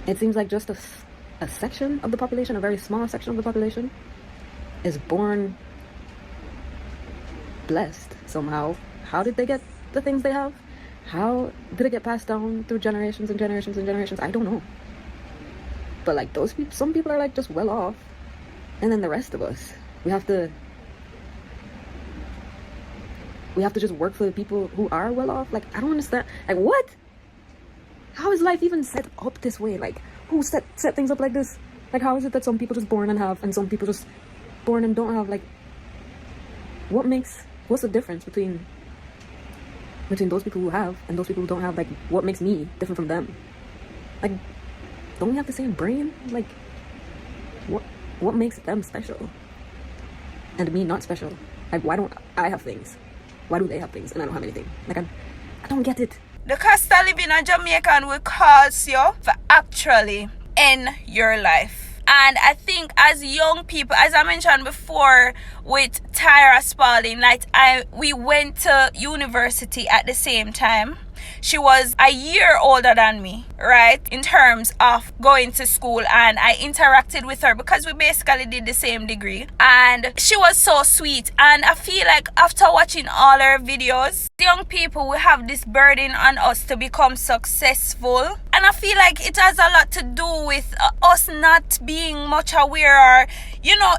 it seems like just a section of the population, a very small section of the population, is born blessed somehow. How did they get the things they have? How did it get passed down through generations and generations and generations? I don't know. But like those people, some people are like just well off, and then the rest of us, we have to just work for the people who are well off. Like, I don't understand. Like, what? How is life even set up this way? Like, who set things up like this? Like, how is it that some people just born and have, and some people just born and don't have? Like, what's the difference between those people who have and those people who don't have? Like, what makes me different from them? Like, don't we have the same brain? Like, what makes them special and me not special? Like, why don't I have things? Why do they have things and I don't have anything? Like, I don't get it. The cost of living in Jamaica will cause you to actually end your life. And I think as young people, as I mentioned before with Tyra Spaulding, like we went to university at the same time. She was a year older than me, right, in terms of going to school, and I interacted with her because we basically did the same degree, and she was so sweet. And I feel like after watching all her videos, young people will have this burden on us to become successful, and I feel like it has a lot to do with us not being much aware, or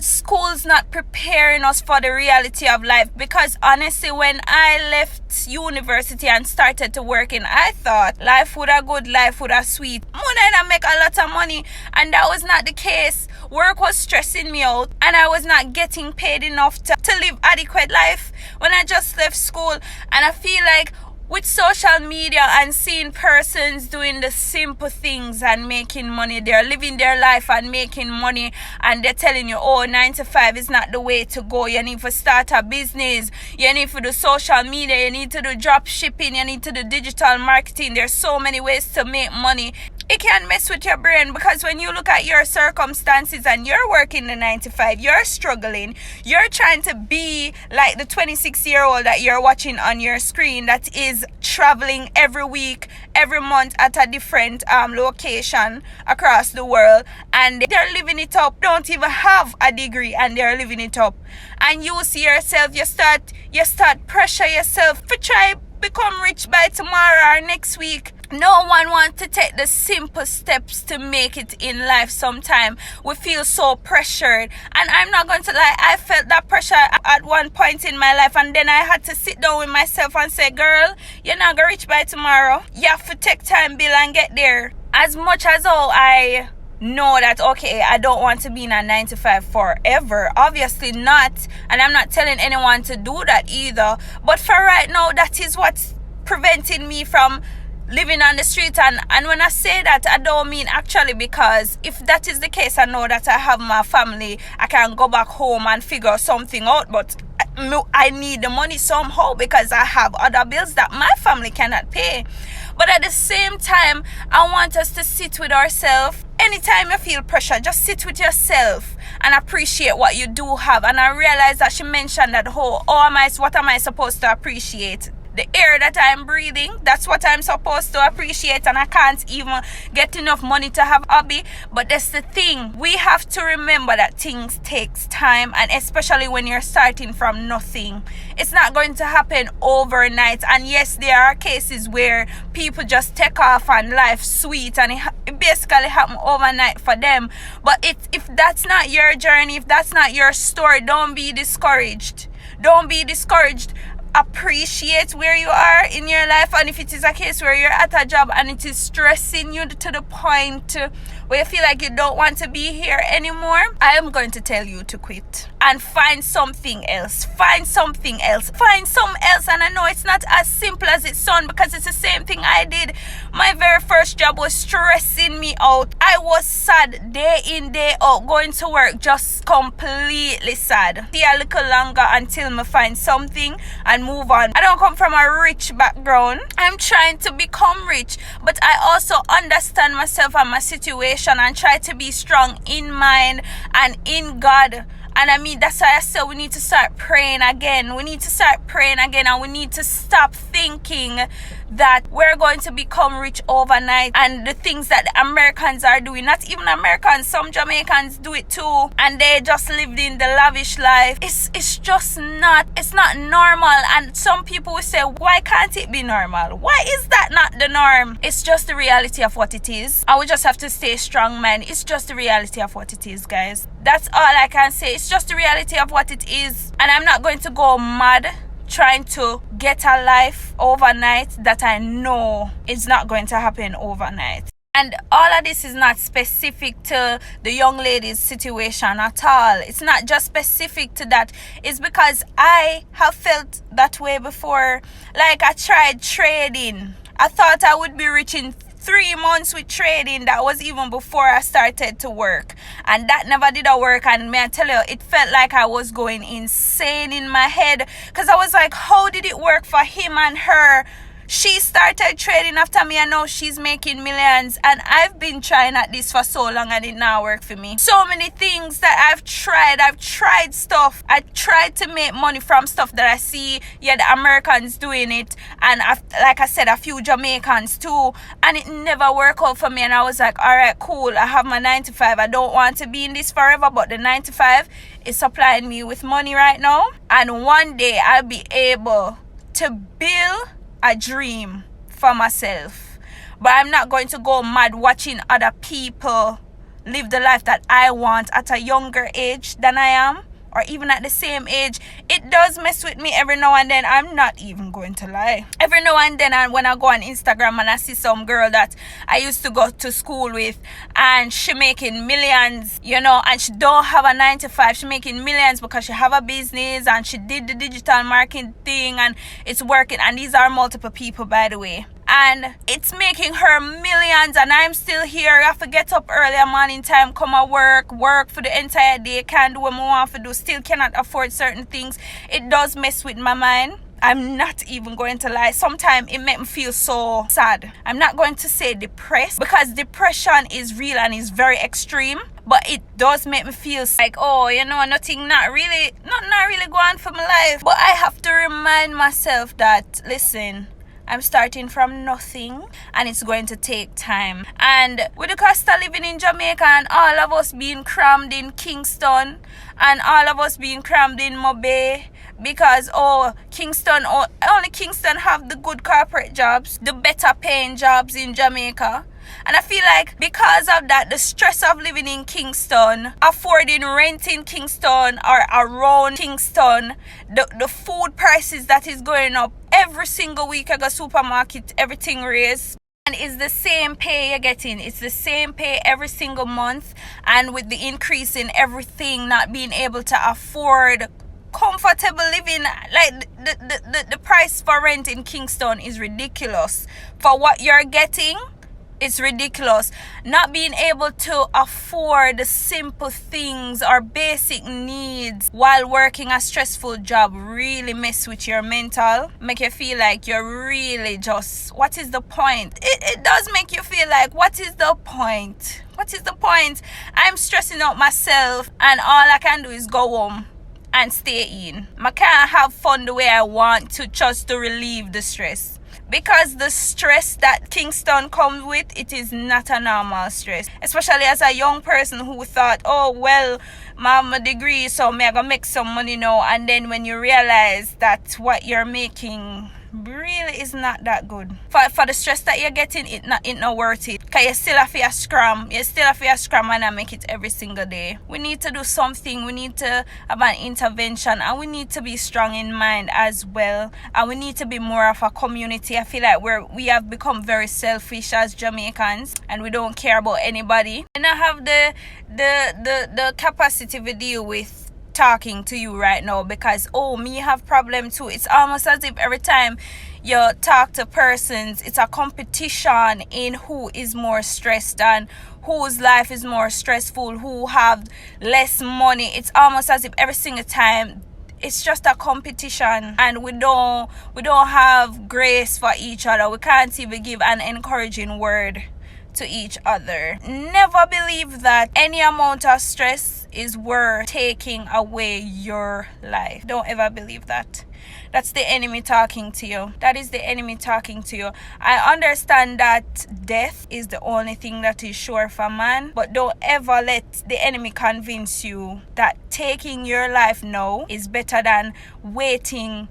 schools not preparing us for the reality of life. Because honestly, when I left university and started to work in, I thought life would have good, life would have sweet. I make a lot of money, and that was not the case. Work was stressing me out, and I was not getting paid enough to live adequate life when I just left school. And I feel like with social media and seeing persons doing the simple things and making money, they're living their life and making money, and they're telling you, 9 to 5 is not the way to go. You need to start a business, you need to do social media, you need to do drop shipping, you need to do digital marketing. There's so many ways to make money. It can mess with your brain, because when you look at your circumstances and you're working the 9 to 5, you're struggling, you're trying to be like the 26-year-old that you're watching on your screen that is traveling every week, every month at a different location across the world, and they're living it up, don't even have a degree, and they're living it up. And you see yourself, you start pressure yourself to try become rich by tomorrow or next week. No one wants to take the simple steps to make it in life. Sometimes we feel so pressured, and I'm not going to lie, I felt that pressure at one point in my life, and then I had to sit down with myself and say, girl, you're not going to reach by tomorrow. You have to take time, Bill, and get there. As much as I know that, okay, I don't want to be in a 9 to 5 forever, obviously not, and I'm not telling anyone to do that either, but for right now, that is what's preventing me from living on the street. And when I say that, I don't mean actually, because if that is the case, I know that I have my family, I can go back home and figure something out, but I need the money somehow because I have other bills that my family cannot pay. But at the same time, I want us to sit with ourselves. Anytime you feel pressure, just sit with yourself and appreciate what you do have. And I realized that she mentioned that what am I supposed to appreciate? The air that I'm breathing, that's what I'm supposed to appreciate, and I can't even get enough money to have a hobby. But that's the thing, we have to remember that things takes time, and especially when you're starting from nothing, it's not going to happen overnight. And yes, there are cases where people just take off and life's sweet and it basically happen overnight for them. But if that's not your journey, if that's not your story, don't be discouraged. Appreciate where you are in your life, and if it is a case where you're at a job and it is stressing you to the point where you feel like you don't want to be here anymore, I am going to tell you to quit and find something else. And I know it's not as simple as it sounds, because it's the same thing I did. My very first job was stressing me out. I was sad day in, day out, going to work, just completely sad. Be a little longer until I find something and move on. I don't come from a rich background. I'm trying to become rich, but I also understand myself and my situation and try to be strong in mind and in God. And I mean, that's why I said we need to start praying again. We need to start praying again, and we need to stop thinking that we're going to become rich overnight. And the things that the Americans are doing, not even Americans, some Jamaicans do it too, and they just lived in the lavish life. It's just not, it's not normal. And some people will say, why can't it be normal? Why is that not the norm? It's just the reality of what it is. I would just have to stay strong, man. It's just the reality of what it is, guys. That's all I can say. It's just the reality of what it is. And I'm not going to go mad trying to get a life overnight that I know is not going to happen overnight. And all of this is not specific to the young lady's situation at all. It's not just specific to that. It's because I have felt that way before. Like, I tried trading. I thought I would be rich in 3 months with trading. That was even before I started to work, and that never did work. And may I tell you, it felt like I was going insane in my head, because I was like, how did it work for him and her? She started trading after me, and now she's making millions, and I've been trying at this for so long and it not work for me. So many things that I've tried stuff. I tried to make money from stuff that I see, yeah, the Americans doing it, and like I said, a few Jamaicans too, and it never worked out for me. And I was like, all right, cool, I have my 9 to 5. I don't want to be in this forever, but the 9 to 5 is supplying me with money right now, and one day I'll be able to build a dream for myself. But I'm not going to go mad watching other people live the life that I want at a younger age than I am, or even at the same age. It does mess with me every now and then. I'm not even going to lie. Every now and then, and when I go on Instagram and I see some girl that I used to go to school with, and she making millions, you know, and she don't have a 9 to 5. She making millions because she have a business and she did the digital marketing thing and it's working. And these are multiple people, by the way. And it's making her millions, and I'm still here. I have to get up early morning time, come and work for the entire day, can't do what I want to do, still cannot afford certain things. It does mess with my mind. I'm not even going to lie. Sometimes it makes me feel so sad. I'm not going to say depressed, because depression is real and is very extreme. But it does make me feel like, oh, you know, nothing not really going for my life. But I have to remind myself that, listen, I'm starting from nothing, and it's going to take time. And with the cost of living in Jamaica, and all of us being crammed in Kingston, and all of us being crammed in Mobay, because only Kingston have the good corporate jobs, the better paying jobs in Jamaica. And I feel like because of that, the stress of living in Kingston, affording rent in Kingston or around Kingston, the food prices that is going up every single week. I go supermarket, everything raised. And it's the same pay you're getting. It's the same pay every single month. And with the increase in everything, not being able to afford comfortable living, like the price for rent in Kingston is ridiculous. For what you're getting, it's ridiculous. Not being able to afford the simple things or basic needs while working a stressful job really mess with your mental. Make you feel like you're really just, what is the point? It does make you feel like, what is the point? What is the point? I'm stressing out myself, and all I can do is go home and stay in. I can't have fun the way I want to, just to relieve the stress. Because the stress that Kingston comes with, it is not a normal stress. Especially as a young person who thought, oh, well, I have a degree, so I'm going to make some money now. And then when you realize that what you're making really is not that good. For the stress that you're getting, it not worth it. Because you still have to scram. You still have to scram and make it every single day. We need to do something. We need to have an intervention. And we need to be strong in mind as well. And we need to be more of a community. I feel like we have become very selfish as Jamaicans. And we don't care about anybody. And I have the capacity to deal with talking to you right now, because me have problem too. It's almost as if every time you talk to persons, it's a competition in who is more stressed and whose life is more stressful, who have less money. It's almost as if every single time it's just a competition, and we don't have grace for each other. We can't even give an encouraging word to each other. Never believe that any amount of stress is worth taking away your life. Don't ever believe that. That's the enemy talking to you. That is the enemy talking to you. I understand that death is the only thing that is sure for man, but don't ever let the enemy convince you that taking your life now is better than waiting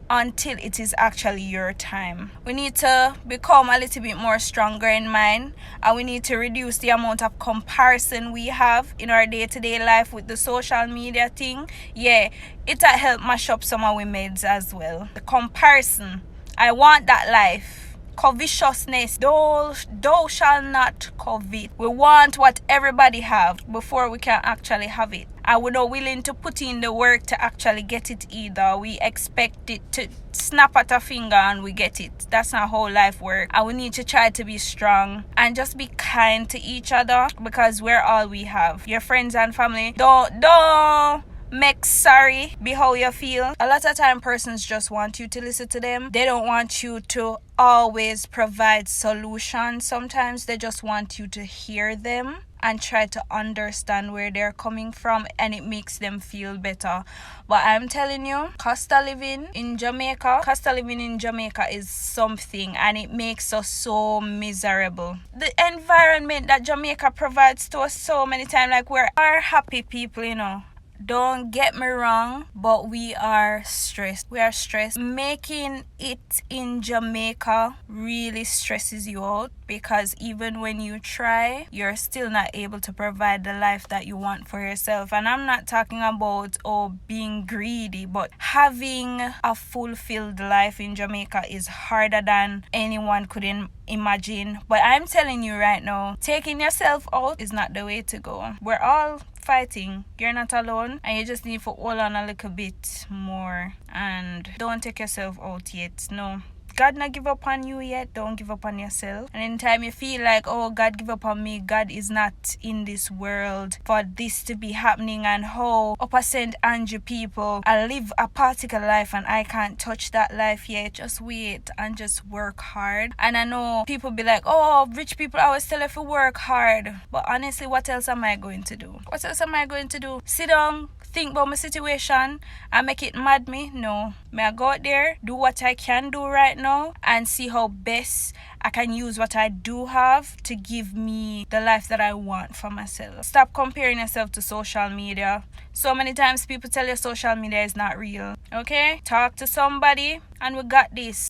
until it is actually your time. We need to become a little bit more stronger in mind, and we need to reduce the amount of comparison we have in our day-to-day life with the social media thing. Yeah, it'll help mash up some of our meds as well. The comparison. I want that life. Covetousness, thou shall not covet. We want what everybody have before we can actually have it, and we're not willing to put in the work to actually get it either. We expect it to snap at a finger and we get it. That's not how life works. And we need to try to be strong and just be kind to each other, because we're all we have. Your friends and family, don't make sorry be how you feel. A lot of time persons just want you to listen to them. They don't want you to always provide solutions. Sometimes they just want you to hear them and try to understand where they're coming from, and it makes them feel better. But I'm telling you, cost of living in Jamaica is something, and it makes us so miserable. The environment that Jamaica provides to us so many times, like, we're happy people, you know. Don't get me wrong, but we are stressed. We are stressed. Making it in Jamaica really stresses you out, because even when you try, you're still not able to provide the life that you want for yourself. And I'm not talking about being greedy, but having a fulfilled life in Jamaica is harder than anyone could imagine. But I'm telling you right now, taking yourself out is not the way to go. We're all fighting. You're not alone, and you just need to hold on a little bit more and don't take yourself out yet. No, God not give up on you yet. Don't give up on yourself. And anytime you feel like, oh, God give up on me, God is not in this world for this to be happening, and how upper St. Andrew people I live a particular life and I can't touch that life yet. Just wait and just work hard. And I know people be like, oh, rich people always tell you to work hard, but honestly, what else am I going to do? What else am I going to do? Sit down, think about my situation and make it mad me? No. May I go out there, do what I can do right now, and see how best I can use what I do have to give me the life that I want for myself. Stop comparing yourself to social media. So many times people tell you social media is not real. Okay? Talk to somebody and we got this.